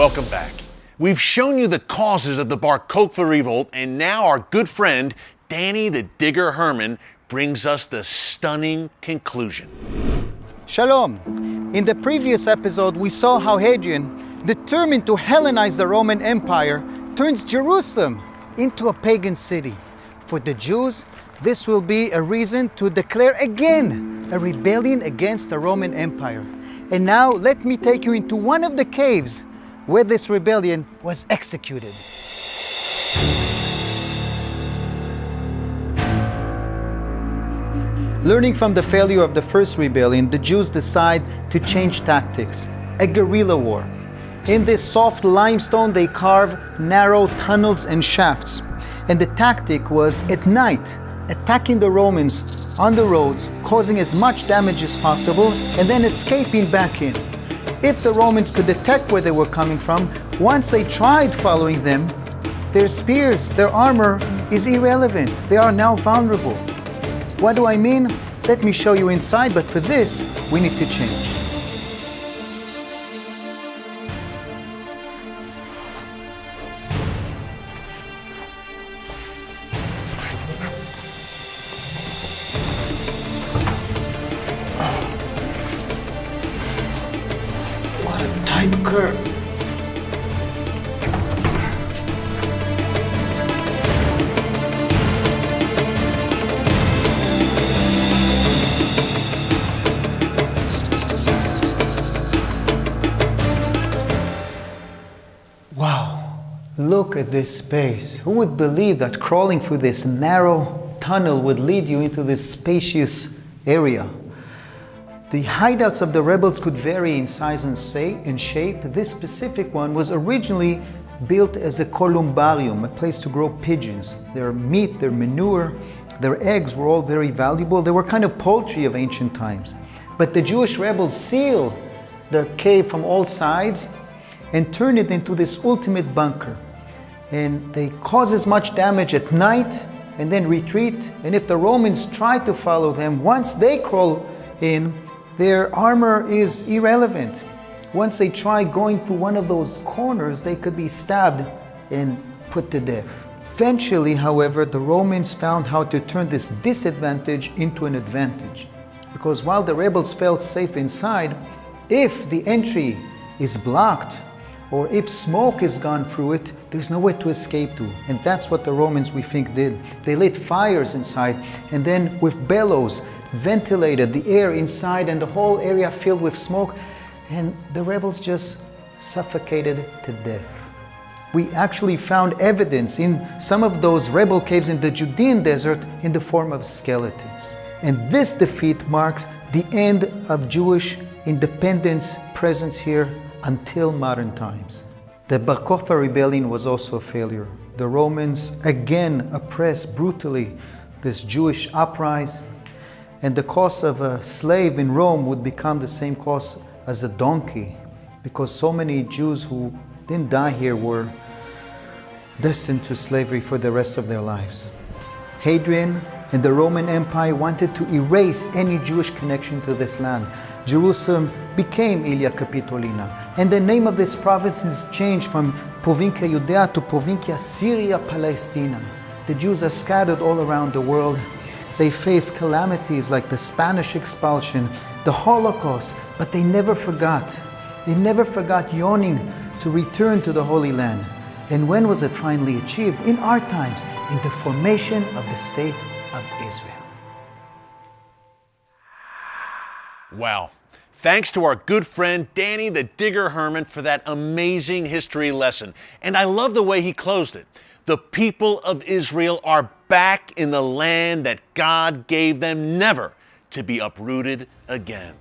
Welcome back. We've shown you the causes of the Bar Kochba Revolt, and now our good friend, Danny the Digger Herman, brings us the stunning conclusion. Shalom. In the previous episode, we saw how Hadrian, determined to Hellenize the Roman Empire, turns Jerusalem into a pagan city. For the Jews, this will be a reason to declare again a rebellion against the Roman Empire. And now let me take you into one of the caves where this rebellion was executed. Learning from the failure of the first rebellion, the Jews decide to change tactics, a guerrilla war. In this soft limestone, they carve narrow tunnels and shafts. And the tactic was at night, attacking the Romans on the roads, causing as much damage as possible, and then escaping back in. If the Romans could detect where they were coming from, once they tried following them, their spears, their armor is irrelevant. They are now vulnerable. What do I mean? Let me show you inside, but for this, we need to change. What a tight curve. Wow, look at this space. Who would believe that crawling through this narrow tunnel would lead you into this spacious area? The hideouts of the rebels could vary in size and shape. This specific one was originally built as a columbarium, a place to grow pigeons. Their meat, their manure, their eggs were all very valuable. They were kind of poultry of ancient times. But the Jewish rebels sealed the cave from all sides and turn it into this ultimate bunker. And they cause as much damage at night and then retreat. And if the Romans try to follow them, once they crawl in, their armor is irrelevant. Once they try going through one of those corners, they could be stabbed and put to death. Eventually, however, the Romans found how to turn this disadvantage into an advantage. Because while the rebels felt safe inside, if the entry is blocked, or if smoke is gone through it, there's nowhere to escape to. And that's what the Romans, we think, did. They lit fires inside, and then with bellows, ventilated the air inside, and the whole area filled with smoke, and the rebels just suffocated to death. We actually found evidence in some of those rebel caves in the Judean desert in the form of skeletons. And this defeat marks the end of Jewish independence presence here until modern times. The Bar Kochba rebellion was also a failure. The Romans again oppressed brutally this Jewish uprising, and the cost of a slave in Rome would become the same cost as a donkey, because so many Jews who didn't die here were destined to slavery for the rest of their lives. Hadrian and the Roman Empire wanted to erase any Jewish connection to this land. Jerusalem became Ilia Capitolina, and the name of this province is changed from Provincia Judea to Provincia Syria Palestina. The Jews are scattered all around the world. They face calamities like the Spanish expulsion, the Holocaust, but they never forgot. They never forgot yearning to return to the Holy Land. And when was it finally achieved? In our times, in the formation of the State of Israel. Wow. Thanks to our good friend Danny the Digger Herman for that amazing history lesson. And I love the way he closed it. The people of Israel are back in the land that God gave them, never to be uprooted again.